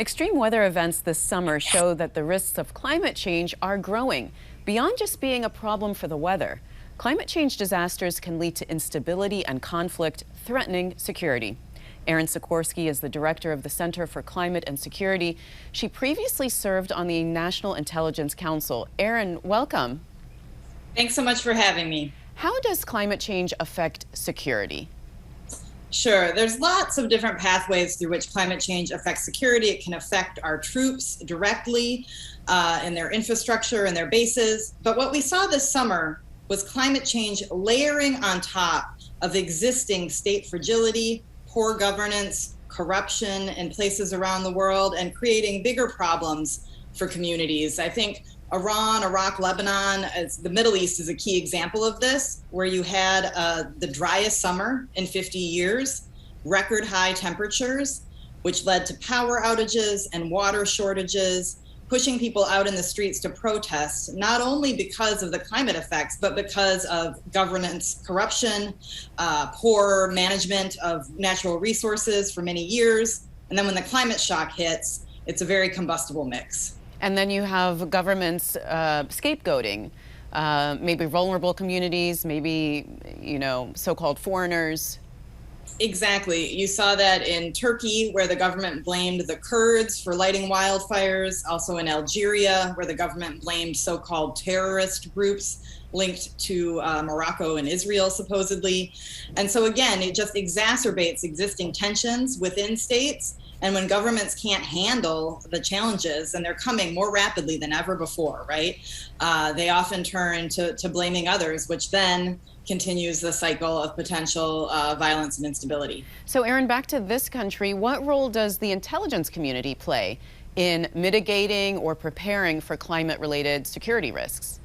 Extreme weather events this summer show that the risks of climate change are growing beyond just being a problem for the weather. Climate change disasters can lead to instability and conflict, threatening security. Erin Sikorsky is the director of the Center for Climate and Security. She previously served on the National Intelligence Council. Erin, welcome. Thanks so much for having me. How does climate change affect security? Sure. There's lots of different pathways through which climate change affects security. It can affect our troops directly in their infrastructure and their bases. But what we saw this summer was climate change layering on top of existing state fragility, poor governance, corruption in places around the world, and creating bigger problems for communities. I think Iran, Iraq, Lebanon, the Middle East is a key example of this, where you had the driest summer in 50 years, record high temperatures, which led to power outages and water shortages, pushing people out in the streets to protest, not only because of the climate effects, but because of governance corruption, poor management of natural resources for many years. And then when the climate shock hits, it's a very combustible mix. And then you have governments scapegoating, maybe vulnerable communities, maybe, so-called foreigners. Exactly. You saw that in Turkey, where the government blamed the Kurds for lighting wildfires, also in Algeria, where the government blamed so-called terrorist groups linked to Morocco and Israel, supposedly. And so again, it just exacerbates existing tensions within states. And when governments can't handle the challenges, and they're coming more rapidly than ever before, right? They often turn to blaming others, which then continues the cycle of potential violence and instability. So Erin, back to this country, what role does the intelligence community play in mitigating or preparing for climate-related security risks?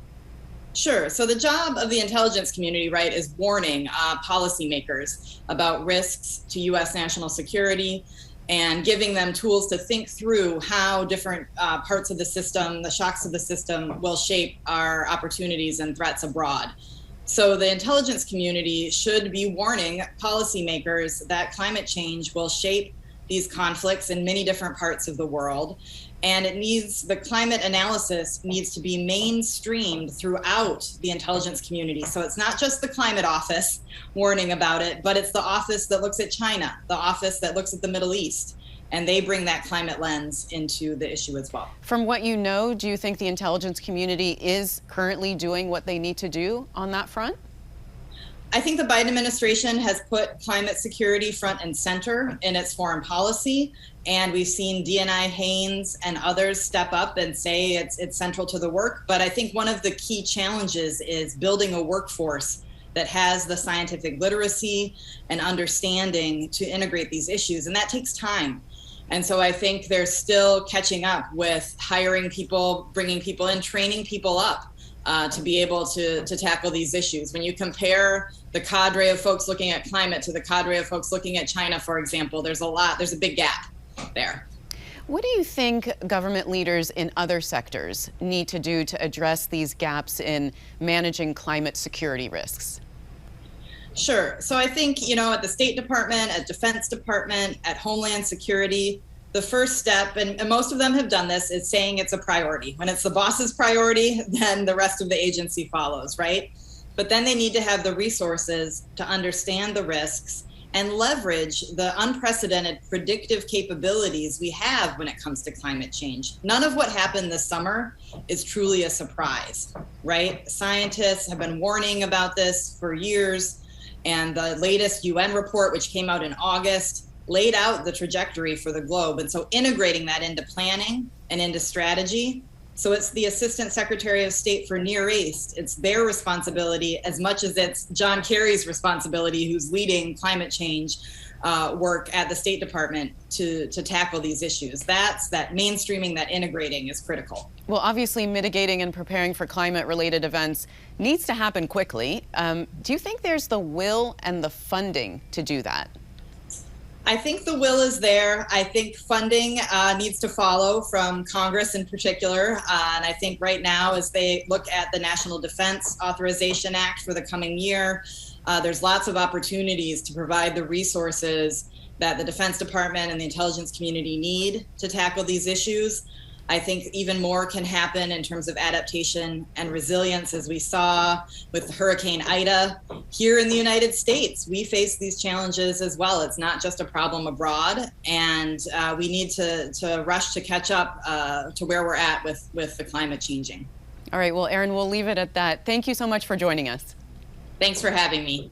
Sure. So the job of the intelligence community, right, is warning policymakers about risks to U.S. national security, and giving them tools to think through how different parts of the system, the shocks of the system, will shape our opportunities and threats abroad. So the intelligence community should be warning policymakers that climate change will shape these conflicts in many different parts of the world. And the climate analysis needs to be mainstreamed throughout the intelligence community. So it's not just the climate office warning about it, but it's the office that looks at China, the office that looks at the Middle East, and they bring that climate lens into the issue as well. From what you know, do you think the intelligence community is currently doing what they need to do on that front? I think the Biden administration has put climate security front and center in its foreign policy. And we've seen DNI Haynes and others step up and say it's central to the work. But I think one of the key challenges is building a workforce that has the scientific literacy and understanding to integrate these issues. And that takes time. And so I think they're still catching up with hiring people, bringing people in, training people up to be able to tackle these issues. When you compare the cadre of folks looking at climate to the cadre of folks looking at China, for example, there's a big gap there. What do you think government leaders in other sectors need to do to address these gaps in managing climate security risks? Sure. So I think, at the State Department, at Defense Department, at Homeland Security, the first step, and most of them have done this, is saying it's a priority. When it's the boss's priority, then the rest of the agency follows, right? But then they need to have the resources to understand the risks and leverage the unprecedented predictive capabilities we have when it comes to climate change. None of what happened this summer is truly a surprise, right? Scientists have been warning about this for years, and the latest UN report, which came out in August, laid out the trajectory for the globe. And so integrating that into planning and into strategy. So it's the Assistant Secretary of State for Near East. It's their responsibility as much as it's John Kerry's responsibility, who's leading climate change work at the State Department to tackle these issues. That mainstreaming, that integrating is critical. Well, obviously mitigating and preparing for climate-related events needs to happen quickly. Do you think there's the will and the funding to do that? I think the will is there. I think funding needs to follow from Congress in particular. And I think right now, as they look at the National Defense Authorization Act for the coming year, there's lots of opportunities to provide the resources that the Defense Department and the intelligence community need to tackle these issues. I think even more can happen in terms of adaptation and resilience, as we saw with Hurricane Ida. Here in the United States, we face these challenges as well. It's not just a problem abroad, and we need to rush to catch up to where we're at with the climate changing. All right, well, Erin, we'll leave it at that. Thank you so much for joining us. Thanks for having me.